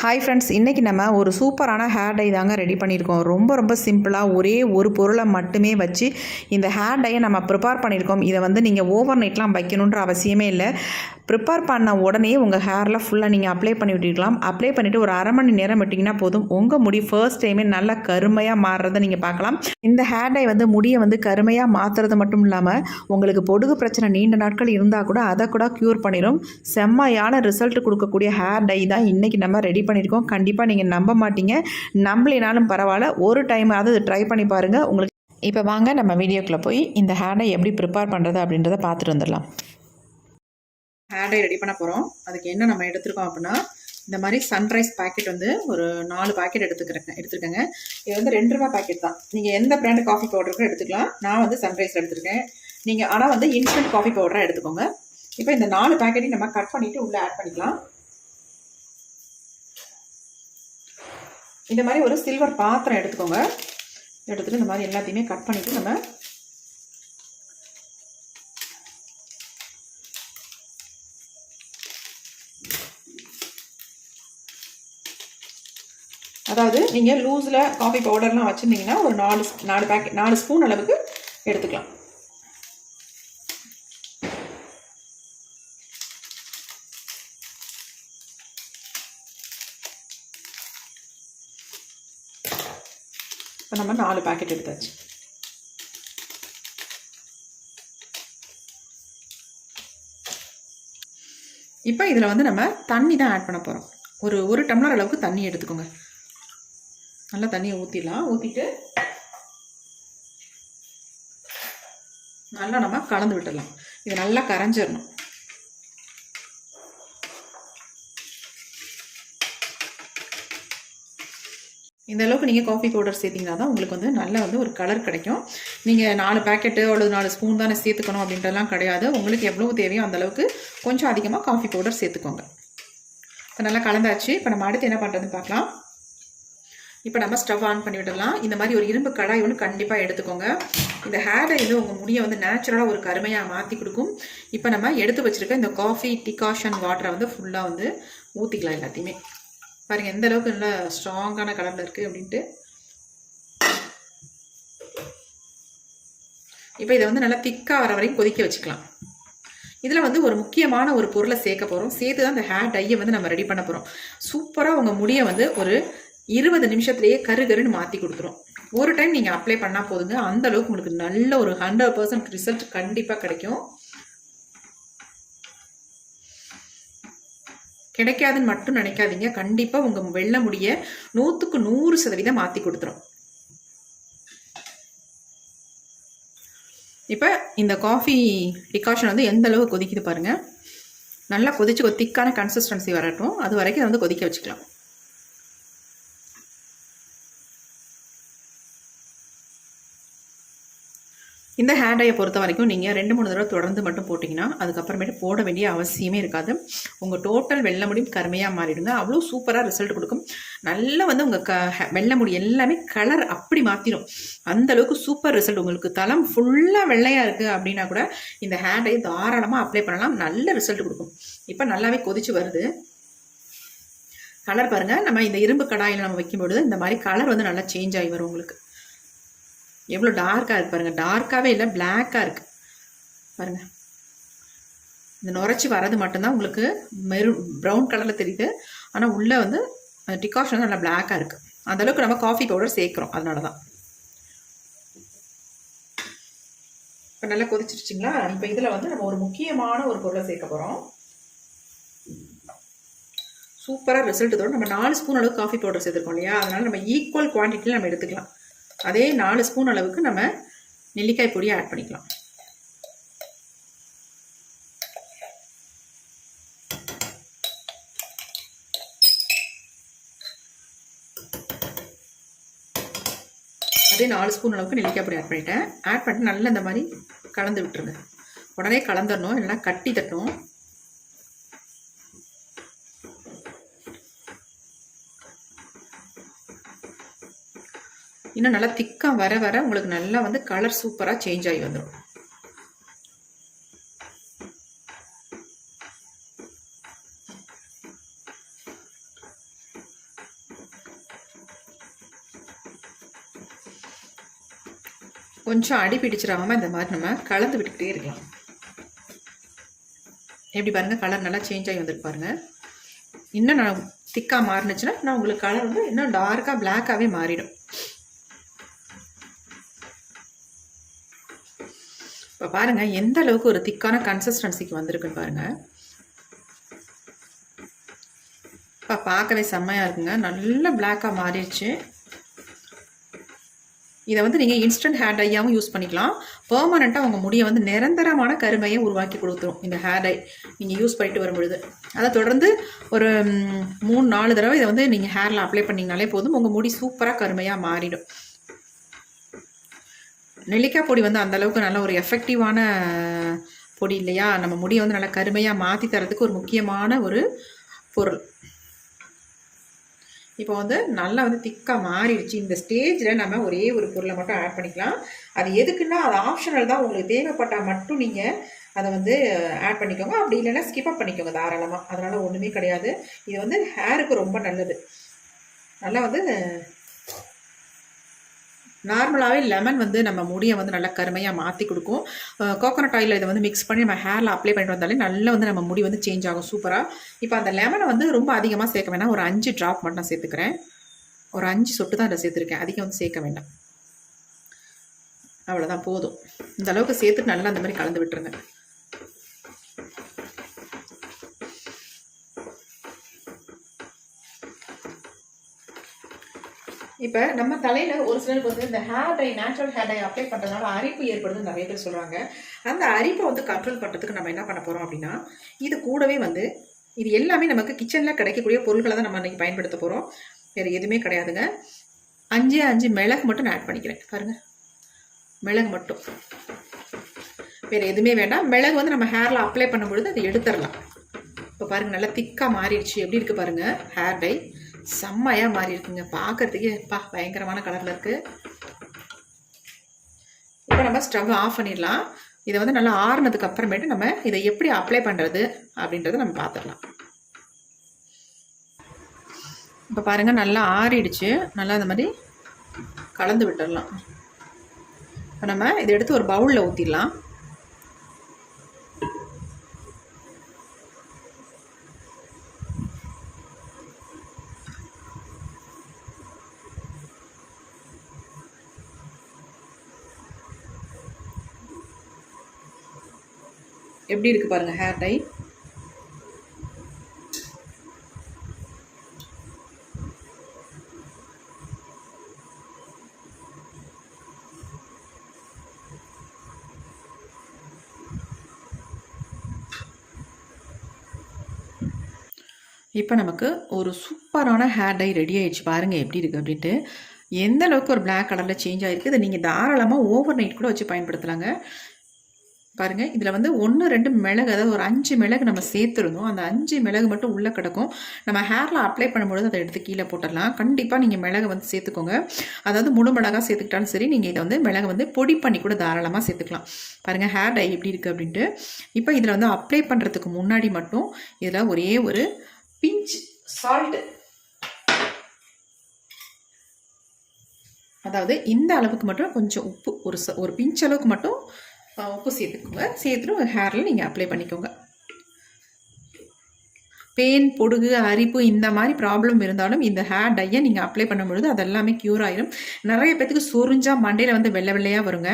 Hi friends, இன்றைக்கி நம்ம ஒரு சூப்பரான ஹேர் டை தாங்க ரெடி பண்ணியிருக்கோம். ரொம்ப சிம்பிளாக ஒரே ஒரு பொருளை மட்டுமே வச்சு இந்த ஹேர் டையை நம்ம ப்ரிப்பேர் பண்ணியிருக்கோம். இதை நீங்கள் ஓவர் நைட்லாம் வைக்கணுன்ற அவசியமே இல்லை. ப்ரிப்பேர் பண்ண உடனே உங்கள் ஹேரில் ஃபுல்லாக நீங்கள் அப்ளை பண்ணி விட்டுக்கலாம். அப்ளை பண்ணிவிட்டு ஒரு அரை மணி நேரம் விட்டிங்கன்னா போதும், உங்கள் முடி ஃபர்ஸ்ட் டைமே நல்லா கருமையாக மாறுறதை நீங்கள் பார்க்கலாம். இந்த ஹேர் டை முடியை கருமையாக மாற்றுறது மட்டும் இல்லாமல் உங்களுக்கு பொடுகு பிரச்சனை நீண்ட நாட்கள் இருந்தால் கூட அதை கூட க்யூர் பண்ணிடும். செம்மையான ரிசல்ட் கொடுக்கக்கூடிய ஹேர் டை தான் இன்றைக்கி நம்ம ரெடி பண்ணியிருக்கோம். கண்டிப்பாக நீங்கள் நம்ப மாட்டீங்க. நம்பலினாலும் பரவாயில்ல, ஒரு டைம் அது ட்ரை பண்ணி பாருங்கள். உங்களுக்கு இப்போ வாங்க நம்ம வீடியோக்குள்ளே போய் இந்த ஹேர் டை எப்படி ப்ரிப்பேர் பண்ணுறது அப்படின்றத பார்த்துட்டு வந்துடலாம். ஹேர் டை ரெடி பண்ண போகிறோம். அதுக்கு என்ன நம்ம எடுத்துருக்கோம் அப்படின்னா, இந்த மாதிரி சன்ரைஸ் பேக்கெட் ஒரு 4 பேக்கெட் எடுத்துருக்கேங்க. இது ₹2 பேக்கெட் தான். நீங்கள் எந்த பிராண்ட் காஃபி பவுடருக்கும் எடுத்துக்கலாம். நான் சன்ரைஸில் எடுத்துருக்கேன். நீங்கள் ஆனால் இன்ஸ்டன்ட் காஃபி பவுடராக எடுத்துக்கோங்க. இப்போ இந்த 4 பேக்கெட்டையும் நம்ம கட் பண்ணிவிட்டு உள்ளே ஆட் பண்ணிக்கலாம். இந்த மாதிரி ஒரு சில்வர் பாத்திரம் எடுத்துக்கோங்க. எடுத்துகிட்டு இந்த மாதிரி எல்லாத்தையுமே கட் பண்ணிவிட்டு நம்ம அதாவது நீங்கள் லூஸில் காஃபி பவுடர்லாம் வச்சுருந்தீங்கன்னா ஒரு 4 ஸ்பூன் அளவுக்கு எடுத்துக்கலாம். இப்போ நம்ம 4 பேக்கெட் எடுத்தாச்சு. இப்போ இதில் நம்ம தண்ணி தான் ஆட் பண்ண போகிறோம். ஒரு டம்ளர் அளவுக்கு தண்ணி எடுத்துக்கோங்க. நல்லா தண்ணியை ஊற்றிடலாம். ஊற்றிட்டு நல்லா நம்ம கலந்து விட்டுடலாம். இது நல்லா கரைஞ்சிடணும். இந்த அளவுக்கு நீங்கள் காஃபி பவுடர் சேர்த்திங்கன்னா தான் உங்களுக்கு நல்லா ஒரு கலர் கிடைக்கும். நீங்கள் 4 பேக்கெட்டு அல்லது 4 ஸ்பூன் தானே சேர்த்துக்கணும் அப்படின்றலாம் கிடையாது. உங்களுக்கு எவ்வளவு தேவையோ அந்தளவுக்கு கொஞ்சம் அதிகமாக காஃபி பவுடர் சேர்த்துக்கோங்க. இப்போ நல்லா கலந்தாச்சு. இப்போ நம்ம அடுத்து என்ன பண்ணுறதுன்னு பார்க்கலாம். இப்போ நம்ம ஸ்டவ் ஆன் பண்ணி விடலாம். இந்த மாதிரி ஒரு இரும்பு கடாய் கண்டிப்பாக எடுத்துக்கோங்க. இந்த ஹேர் டை உங்கள் முடியை நேச்சுரலாக ஒரு கருமையாக மாற்றி கொடுக்கும். இப்போ நம்ம எடுத்து வச்சுருக்க இந்த காஃபி டிகாஷன் வாட்டரை ஃபுல்லாக ஊற்றிக்கலாம். எல்லாத்தையுமே பாருங்கள் எந்த அளவுக்கு நல்லா ஸ்ட்ராங்கான கலரில் இருக்குது அப்படின்ட்டு. இப்போ இதை நல்லா திக்காக வர வரைக்கும் கொதிக்க வச்சுக்கலாம். இதில் ஒரு முக்கியமான ஒரு பொருளை சேர்க்க போகிறோம். சேர்த்து தான் இந்த ஹேர் டையை நம்ம ரெடி பண்ண போகிறோம். சூப்பராக உங்கள் முடியை ஒரு 20 நிமிஷத்துலேயே கருன்னு மாற்றி கொடுத்துரும். ஒரு டைம் நீங்கள் அப்ளை பண்ணால் போதுங்க. அந்த அளவுக்கு உங்களுக்கு நல்ல ஒரு 100% ரிசல்ட் கண்டிப்பாக கிடைக்கும். கிடைக்காதுன்னு மட்டும் நினைக்காதீங்க. கண்டிப்பாக உங்கள் வெள்ளை முடியை 100க்கு 100% மாற்றி கொடுத்துரும். இப்போ இந்த காஃபி டிகாஷன் எந்த அளவு கொதிக்குது பாருங்கள். நல்லா கொதிச்சு ஒரு திக்கான கன்சிஸ்டன்சி வரட்டும். அது வரைக்கும் அதை கொதிக்க வச்சுக்கலாம். இந்த ஹேர் டையை பொறுத்த வரைக்கும் நீங்கள் 2-3 தடவை தொடர்ந்து மட்டும் போட்டிங்கன்னா அதுக்கப்புறமேட்டு போட வேண்டிய அவசியமே இருக்காது. உங்கள் டோட்டல் வெள்ளை முடியும் கருமையாக மாறிடுங்க. அவ்வளோ சூப்பராக ரிசல்ட் கொடுக்கும். நல்லா உங்கள் வெள்ளை முடி எல்லாமே கலர் அப்படி மாற்றிடும். அந்தளவுக்கு சூப்பர் ரிசல்ட். உங்களுக்கு தலம் ஃபுல்லாக வெள்ளையாக இருக்குது அப்படின்னா கூட இந்த ஹேர் டை தாராளமாக அப்ளை பண்ணலாம். நல்ல ரிசல்ட் கொடுக்கும். இப்போ நல்லாவே கொதிச்சு வருது. கலர் பாருங்கள். நம்ம இந்த இரும்பு கடாயில் நம்ம வைக்கும்பொழுது இந்த மாதிரி கலர் நல்லா சேஞ்ச் ஆகி வரும். உங்களுக்கு எவ்வளோ டார்க்காக இருக்குது பாருங்கள். டார்க்காகவே இல்லை, பிளாக்காக இருக்குது பாருங்கள். இந்த நுரைச்சி வர்றது மட்டும்தான் உங்களுக்கு ப்ரௌன் கலரில் தெரியுது. ஆனால் உள்ளே டிகாஷன் நல்லா பிளாக்காக இருக்குது. அந்தளவுக்கு நம்ம காஃபி பவுடர் சேர்க்குறோம். அதனால தான். இப்போ நல்லா கொதிச்சிருச்சிங்களா. இப்போ இதில் நம்ம ஒரு முக்கியமான ஒரு பொருளை சேர்க்க போகிறோம். சூப்பராக ரிசல்ட் தரும். நம்ம 4 ஸ்பூன் அளவுக்கு காஃபி பவுடர் சேர்த்துருக்கோம் இல்லையா. அதனால் நம்ம ஈக்குவல் குவான்டிட்டியில் நம்ம எடுத்துக்கலாம். அதே 4 ஸ்பூன் அளவுக்கு நம்ம நெல்லிக்காய் பொடியை ஆட் பண்ணிக்கலாம். அதே 4 ஸ்பூன் அளவுக்கு நெல்லிக்காய் பொடி ஆட் பண்ணிட்டேன். ஆட் பண்ணிட்டு நல்லா இந்த மாதிரி கலந்து விட்டுருங்க. உடனே கலந்துடணும், இல்லைன்னா கட்டி தட்டும். இன்னும் நல்லா திக்காக வர வர உங்களுக்கு நல்லா கலர் சூப்பராக சேஞ்ச் ஆகி வந்துடும். கொஞ்சம் அடி பிடிச்சிடாமல் இந்த மாதிரி நம்ம கலந்து விட்டுக்கிட்டே இருக்கலாம். எப்படி பாருங்கள், கலர் நல்லா சேஞ்ச் ஆகி வந்துருக்கு பாருங்கள். இன்னும் நான் திக்காக மாறினுச்சுன்னா நான் உங்களுக்கு கலர் வந்து இன்னும் டார்க்காக பிளாக்காகவே மாறிடும். இப்போ பாருங்கள் எந்த அளவுக்கு ஒரு திக்கான கன்சிஸ்டன்சிக்கு வந்திருக்குன்னு பாருங்கள். இப்போ பார்க்கவே செம்மையாக இருக்குங்க, நல்ல பிளாக்காக மாறிடுச்சு. இதை வந்து நீங்கள் இன்ஸ்டன்ட் ஹேர் டையாகவும் யூஸ் பண்ணிக்கலாம். பெர்மனெண்ட்டாக உங்கள் முடியை வந்து நிரந்தரமான கருமையை உருவாக்கி கொடுத்துரும் இந்த ஹேர் டை நீங்கள் யூஸ் பண்ணிட்டு வரும்பொழுது. அதை தொடர்ந்து ஒரு 3-4 தடவை இதை வந்து நீங்கள் ஹேரில் அப்ளை பண்ணிங்கனாலே போதும், உங்கள் முடி சூப்பராக கருமையாக மாறிடும். நெல்லிக்காய் பொடி வந்து அந்தளவுக்கு நல்ல ஒரு எஃபெக்டிவான பொடி இல்லையா, நம்ம முடியை வந்து நல்லா கருமையாக மாற்றி தரதுக்கு ஒரு முக்கியமான ஒரு பொருள். இப்போ வந்து நல்லா வந்து திக்காக மாறிடுச்சு. இந்த ஸ்டேஜில் நம்ம ஒரே ஒரு பொருளை மட்டும் ஆட் பண்ணிக்கலாம். அது எதுக்குன்னா அது ஆப்ஷனல் தான், உங்களுக்கு தேவைப்பட்டால் மட்டும் நீங்கள் அதை வந்து ஆட் பண்ணிக்கோங்க, அப்படி இல்லைன்னா ஸ்கிப்அப் பண்ணிக்கோங்க தாராளமாக, அதனால் ஒன்றுமே கிடையாது. இது வந்து ஹேருக்கு ரொம்ப நல்லது. நல்லா வந்து நார்மலாகவே லெமன் வந்து நம்ம முடியை வந்து நல்லா கருமையாக மாற்றி கொடுக்கும். கோகோனட் ஆயில் இதை வந்து மிக்ஸ் பண்ணி நம்ம ஹேரில் அப்ளை பண்ணிட்டு வந்தாலே நல்லா வந்து நம்ம முடி வந்து சேஞ்ச் ஆகும் சூப்பராக. இப்போ அந்த லெமனை வந்து ரொம்ப அதிகமாக சேர்க்க வேண்டாம், ஒரு 5 ட்ராப் மட்டும் நான் சேர்த்துக்கிறேன். ஒரு 5 சொட்டு தான் அதை சேர்த்துருக்கேன், அதிகம் வந்து சேர்க்க வேண்டாம். அவ்வளோதான் போதும். இந்த அளவுக்கு சேர்த்துட்டு நல்லா அந்த மாதிரி கலந்து விட்டுருங்க. இப்போ நம்ம தலையில் ஒரு சிலருக்கு வந்து இந்த hair dye, natural hair dye apply பண்ணுறதுனால அரிப்பு ஏற்படுதுன்னு நிறைய பேர் சொல்கிறாங்க. அந்த அரிப்பை வந்து கண்ட்ரோல் பண்ணுறதுக்கு நம்ம என்ன பண்ண போகிறோம் அப்படின்னா, இது கூடவே வந்து இது எல்லாமே நமக்கு கிச்சனில் கிடைக்கக்கூடிய பொருட்களை தான் நம்ம இன்றைக்கி பயன்படுத்த போகிறோம், வேறு எதுவுமே கிடையாதுங்க. 5 மிளகு மட்டும் நான் ஆட் பண்ணிக்கிறேன் பாருங்கள், மிளகு மட்டும், வேறு எதுவுமே வேண்டாம். மிளகு வந்து நம்ம ஹேரில் அப்ளை பண்ணும்பொழுது அதை எடுத்துடலாம். இப்போ பாருங்கள் நல்லா திக்காக மாறிடுச்சு, எப்படி இருக்குது பாருங்கள், ஹேர் டை செம்மையாக மாறி இருக்குங்க, பார்க்கறதுக்கே பயங்கரமான கலரில் இருக்குது. இப்போ நம்ம ஸ்டவ் ஆஃப் பண்ணிடலாம். இதை வந்து நல்லா ஆறுனதுக்கு அப்புறமேட்டு நம்ம இதை எப்படி அப்ளை பண்ணுறது அப்படின்றத நம்ம பார்த்துடலாம். இப்போ பாருங்கள் நல்லா ஆறிடுச்சு, நல்லா அந்த மாதிரி கலந்து விட்டுடலாம். இப்போ நம்ம இதை எடுத்து ஒரு பவுலில் ஊற்றிடலாம். எப்படி இருக்குது பாருங்கள் ஹேர் டை. இப்போ நமக்கு ஒரு சூப்பரான ஹேர் டை ரெடி ஆகிடுச்சு. பாருங்கள் எப்படி இருக்குது அப்படின்ட்டு, எந்த அளவுக்கு ஒரு பிளாக் கலரில் சேஞ்ச் ஆகிருக்கு. இதை நீங்கள் தாராளமாக ஓவர் நைட் கூட வச்சு பயன்படுத்தலாங்க. பாருங்கள் இதில் வந்து 1-2 மிளகு, அதாவது ஒரு 5 மிளகு நம்ம சேர்த்துருந்தோம். அந்த 5 மிளகு மட்டும் உள்ளே கிடக்கும். நம்ம ஹேரில் அப்ளை பண்ணும்பொழுது அதை எடுத்து கீழே போட்டுடலாம். கண்டிப்பாக நீங்கள் மிளகு வந்து சேர்த்துக்கோங்க. அதாவது முழு மிளகாக சேர்த்துக்கிட்டாலும் சரி, நீங்கள் இதை வந்து மிளகு வந்து பொடி பண்ணி கூட தாராளமாக சேர்த்துக்கலாம். பாருங்கள் ஹேர் டை எப்படி இருக்குது அப்படின்ட்டு. இப்போ இதில் வந்து அப்ளை பண்ணுறதுக்கு முன்னாடி மட்டும் இதில் ஒரே ஒரு பிஞ்ச் சால்ட்டு, அதாவது இந்த அளவுக்கு மட்டும் கொஞ்சம் உப்பு, ஒரு பிஞ்ச் அளவுக்கு மட்டும் உப்பு சேர்த்துக்கோங்க. சேர்த்துட்டு ஹேரில் நீங்கள் அப்ளை பண்ணிக்கோங்க. பெயின், பொடுகு, அரிப்பு இந்த மாதிரி ப்ராப்ளம் இருந்தாலும் இந்த ஹேர் டையை நீங்கள் அப்ளை பண்ணும்பொழுது அது எல்லாமே க்யூர் ஆயிடும். நிறைய பேத்துக்கு சொரிஞ்சால் மண்டையில் வந்து வெள்ளை வெள்ளையாக வருங்க.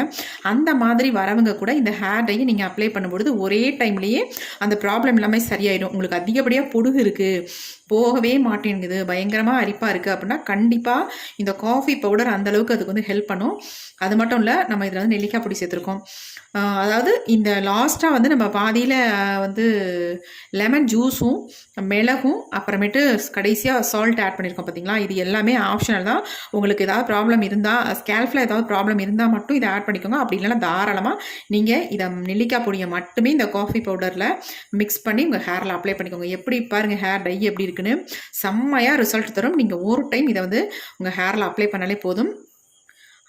அந்த மாதிரி வரவங்க கூட இந்த ஹேர் டையை நீங்கள் அப்ளை பண்ணும்பொழுது ஒரே டைம்லேயே அந்த ப்ராப்ளம் எல்லாமே சரியாயிடும். உங்களுக்கு அதிகப்படியாக பொடுகு இருக்குது, போகவே மாட்டேங்குது, பயங்கரமாக அரிப்பாக இருக்குது அப்படின்னா கண்டிப்பாக இந்த காஃபி பவுடர் அந்தளவுக்கு அதுக்கு வந்து ஹெல்ப் பண்ணும். அது மட்டும் இல்லை, நம்ம இதில் வந்து நெல்லிக்காய் பொடி சேர்த்துருக்கோம். அதாவது இந்த லாஸ்ட்டாக வந்து நம்ம பாதியில் வந்து லெமன் ஜூஸும் மிளகும் அப்புறமேட்டு கடைசியாக சால்ட் ஆட் பண்ணியிருக்கோம் பார்த்தீங்களா. இது எல்லாமே ஆப்ஷனல் தான். உங்களுக்கு ஏதாவது ப்ராப்ளம் இருந்தால், ஸ்கேல்ஃபில் ஏதாவது ப்ராப்ளம் இருந்தால் மட்டும் இதை ஆட் பண்ணிக்கோங்க. அப்படி இல்லைன்னா தாராளமாக நீங்கள் இதை நெல்லிக்காய் பொடியை மட்டுமே இந்த காஃபி பவுடரில் மிக்ஸ் பண்ணி உங்கள் ஹேரில் அப்ளை பண்ணிக்கோங்க. எப்படி பாருங்கள் ஹேர் டை எப்படி இருக்குன்னு, செம்மையாக ரிசல்ட் தரும். நீங்கள் ஒரு டைம் இதை வந்து உங்கள் ஹேரில் அப்ளை பண்ணாலே போதும்.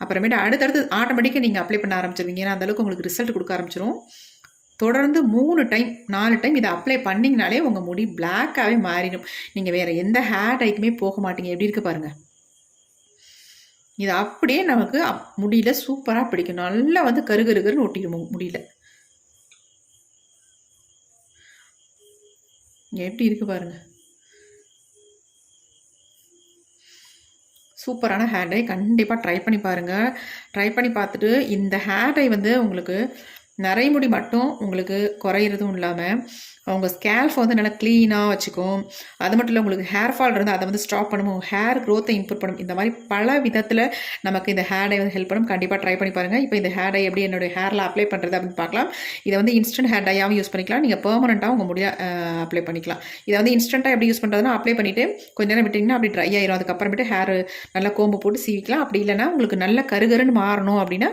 அப்புறமேட்டு அடுத்தடுத்து ஆட்டோமேட்டிக்காக நீங்கள் அப்ளை பண்ண ஆரம்பிச்சிருவீங்க. ஏன்னா அந்தளவுக்கு உங்களுக்கு ரிசல்ட் கொடுக்க ஆரம்பிச்சிடும். தொடர்ந்து 3 டைம் 4 டைம் இதை அப்ளை பண்ணிங்கனாலே உங்கள் முடி பிளாக்காகவே மாறிடும். நீங்கள் வேறு எந்த ஹேர் டைக்குமே போக மாட்டீங்க. எப்படி இருக்குது பாருங்கள். இது அப்படியே நமக்கு முடியல சூப்பராக பிடிக்கும். நல்லா வந்து கருகருன்னு ஒட்டிடும் முடியல. எப்படி இருக்குது பாருங்கள். சூப்பரான ஹேர் டை. கண்டிப்பாக ட்ரை பண்ணி பாருங்கள். ட்ரை பண்ணி பார்த்துட்டு இந்த ஹேர் டை வந்து உங்களுக்கு நரைமுடி மட்டும் உங்களுக்கு குறையிறதும் இல்லாமல் உங்கள் ஸ்கேல்ஃபை வந்து நல்லா க்ளீனாக வச்சுக்கும். அது மட்டும் இல்லை, உங்களுக்கு ஹேர் ஃபால் இருந்தால் அதை வந்து ஸ்டாப் பண்ணும், ஹேர் க்ரோத்தை இம்ப்ரூவ் பண்ணும். இந்த மாதிரி பல விதத்தில் நமக்கு இந்த ஹேர் டை வந்து ஹெல்ப் பண்ணும். கண்டிப்பாக ட்ரை பண்ணி பாருங்கள். இப்போ இந்த ஹேர் டை எப்படி என்னுடைய ஹேரில் அப்ளை பண்ணுறது அப்படின்னு பார்க்கலாம். இதை வந்து இன்ஸ்டன்ட் ஹேர் டையாகவும் யூஸ் பண்ணிக்கலாம். நீங்கள் பெர்மனெண்ட்டாக உங்கள் முடிய அப்ளை பண்ணிக்கலாம். இதை வந்து இன்ஸ்டண்ட்டாக எப்படி யூஸ் பண்ணுறதுனா, அப்ளை பண்ணிவிட்டு கொஞ்ச நேரம் விட்டிங்கன்னா அப்படி ட்ரை ஆயிரும். அதுக்கப்புறமேட்டு ஹேர் நல்லா கோம்பு போட்டு சீவிக்கலாம். அப்படி இல்லைனா உங்களுக்கு நல்ல கருகருன்னு மாறணும் அப்படின்னா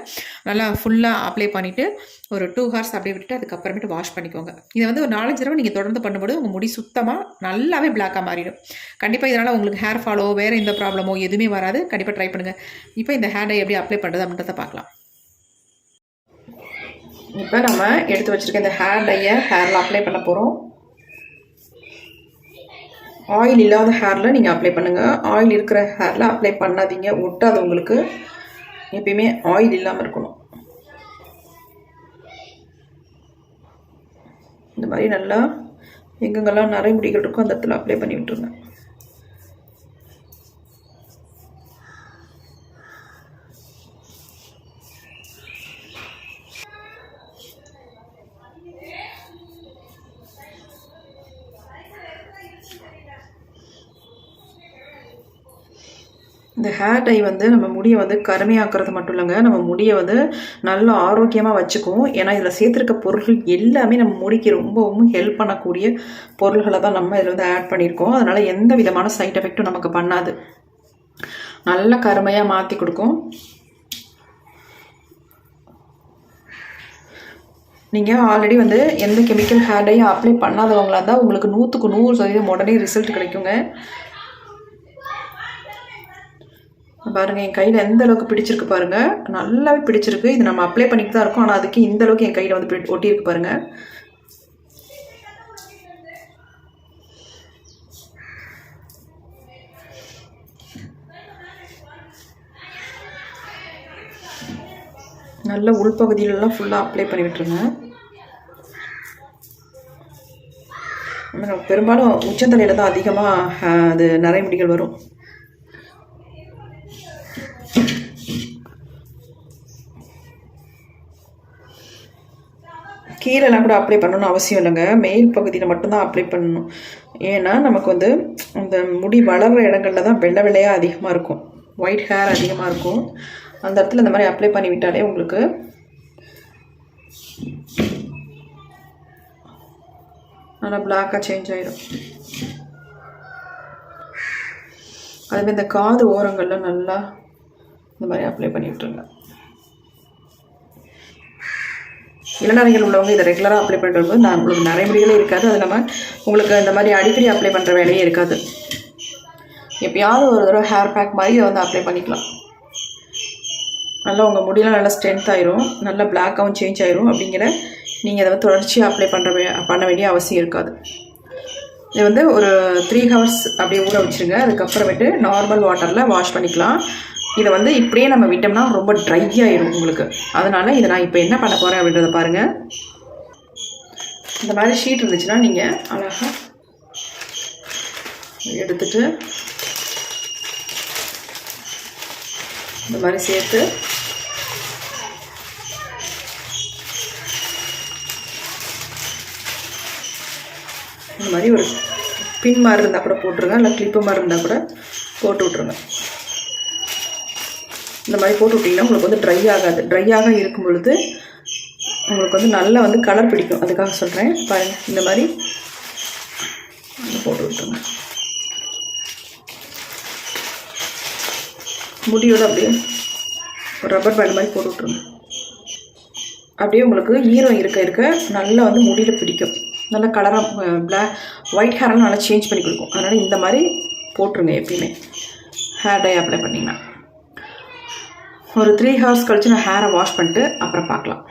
நல்லா ஃபுல்லாக அப்ளை பண்ணிவிட்டு ஒரு 2 hours அப்படியே விட்டுட்டு அதுக்கப்புறமேட்டு வாஷ் பண்ணிக்கோங்க. இதை வந்து ஒரு 4-5 தடவை நீங்கள் தொடர்ந்து பண்ணும்போது உங்கள் முடி சுத்தமாக நல்லாவே பிளாக்காக மாறிடும். கண்டிப்பாக இதனால் உங்களுக்கு ஹேர் ஃபாலோ வேறு எந்த ப்ராப்ளமோ எதுவுமே வராது. கண்டிப்பாக ட்ரை பண்ணுங்கள். இப்போ இந்த ஹேர் டை எப்படி அப்ளை பண்ணுறது அப்படின்றத பார்க்கலாம். இப்போ நம்ம எடுத்து வச்சுருக்க இந்த ஹேர் டையை ஹேரில் அப்ளை பண்ண போகிறோம். ஆயில் இல்லாத ஹேரில் நீங்கள் அப்ளை பண்ணுங்கள். ஆயில் இருக்கிற ஹேரில் அப்ளை பண்ணாதீங்க, ஒட்டாது உங்களுக்கு. எப்பயுமே ஆயில் இல்லாமல் இருக்கணும். இந்த மாதிரி நல்லா எங்கெங்கெல்லாம் நரைமுடிகள் இருக்கும் அந்த இடத்துல அப்ளை பண்ணி விட்டுருங்க. இந்த ஹேர் டை வந்து நம்ம முடியை வந்து கருமையாக்குறது மட்டும் இல்லைங்க, நம்ம முடியை வந்து நல்லா ஆரோக்கியமாக வச்சுக்கும். ஏன்னா இதில் சேர்த்துருக்க பொருட்கள் எல்லாமே நம்ம முடிக்கு ரொம்பவும் ஹெல்ப் பண்ணக்கூடிய பொருள்களை தான் நம்ம இதில் வந்து ஆட் பண்ணியிருக்கோம். அதனால் எந்த விதமான சைட் எஃபெக்ட்டும் நமக்கு பண்ணாது. நல்லா கருமையாக மாற்றி கொடுக்கும். நீங்கள் ஆல்ரெடி வந்து எந்த கெமிக்கல் ஹேர் டையும் அப்ளை பண்ணாதவங்களாக இருந்தால் உங்களுக்கு 100க்கு 100% உடனே ரிசல்ட் கிடைக்குங்க. பாருங்கள், என் கையில் எந்த அளவுக்கு பிடிச்சிருக்கு பாருங்கள். நல்லாவே பிடிச்சிருக்கு. இது நம்ம அப்ளை பண்ணிட்டு தான் இருக்கோம், ஆனால் அதுக்கு இந்த அளவுக்கு என் கையில் வந்து ஒட்டியிருக்கு பாருங்கள். நல்ல உள்பகுதியிலலாம் ஃபுல்லாக அப்ளை பண்ணி விட்டுருங்க. பெரும்பாலும் உச்சந்தலையில் தான் அதிகமாக அது நரைமுடிகள் வரும். கீழெல்லாம் கூட அப்ளை பண்ணணும்னு அவசியம் இல்லைங்க, மேல் பகுதியில் மட்டும்தான் அப்ளை பண்ணணும். ஏன்னா நமக்கு வந்து அந்த முடி வளர்கிற இடங்களில் தான் வெள்ளை வெள்ளையாக அதிகமாக இருக்கும், ஒயிட் ஹேர் அதிகமாக இருக்கும். அந்த இடத்துல இந்த மாதிரி அப்ளை பண்ணி விட்டாலே உங்களுக்கு நல்லா பிளாக்காக சேஞ்ச் ஆகிடும். அதுமாதிரி இந்த காது ஓரங்களில் நல்லா இந்த மாதிரி அப்ளை பண்ணி விட்டுருங்க. இளநரைகள் உள்ளவங்க இதை ரெகுலராக அப்ளை பண்ணிட்டு வரும்போது நான் உங்களுக்கு நரைமுடிகளே இருக்காது. அது இல்லாமல் உங்களுக்கு இந்த மாதிரி அடிக்கடி அப்ளை பண்ணுற வேலையே இருக்காது. எப்பயாவது ஒரு தடவை ஹேர் பேக் மாதிரி இதை வந்து அப்ளை பண்ணிக்கலாம். நல்லா உங்கள் முடியெலாம் நல்லா ஸ்ட்ரென்த் ஆயிரும், நல்லா பிளாக்காகவும் சேஞ்ச் ஆயிரும். அப்படிங்கிற நீங்கள் இதை வந்து தொடர்ச்சியாக அப்ளை பண்ண வேண்டிய அவசியம் இருக்காது. இது வந்து ஒரு 3 hours அப்படியே ஊற வச்சுருங்க. அதுக்கப்புறமேட்டு நார்மல் வாட்டரில் வாஷ் பண்ணிக்கலாம். இதை வந்து இப்படியே நம்ம விட்டோம்னா ரொம்ப ட்ரை ஆயிரும் உங்களுக்கு. அதனால் இதை நான் இப்போ என்ன பண்ண போகிறேன் அப்படின்றத பாருங்கள். இந்த மாதிரி ஷீட் இருந்துச்சுன்னா நீங்கள் அழகாக எடுத்துட்டு இந்த மாதிரி சேர்த்து இந்த மாதிரி ஒரு பின் மாதிரி இருந்தால் கூட போட்டுருங்க, இல்லை கிளிப்பு மாதிரி இருந்தால் கூட போட்டு விட்ருங்க. இந்த மாதிரி போட்டு விட்டிங்கன்னா உங்களுக்கு வந்து ட்ரை ஆகாது. ட்ரையாக இருக்கும் பொழுது உங்களுக்கு வந்து நல்லா வந்து கலர் பிடிக்கும். அதுக்காக சொல்கிறேன் பாருங்கள். இந்த மாதிரி போட்டு விட்டுருங்க. முடியோடு அப்படியே ஒரு ரப்பர் பேண்ட் மாதிரி போட்டு விட்ருங்க. அப்படியே உங்களுக்கு ஈரம் இருக்க நல்லா வந்து முடியில் பிடிக்கும். நல்லா கலராக ஒயிட் ஹேரெல்லாம் நல்லா சேஞ்ச் பண்ணி கொடுக்கும். அதனால் இந்த மாதிரி போட்டுருங்க எப்பயுமே ஹேர் டை அப்ளை பண்ணிங்கன்னா. ஒரு 3 hours கழித்து நான் ஹேரை வாஷ் பண்ணிட்டு அப்புறம் பார்க்கலாம்.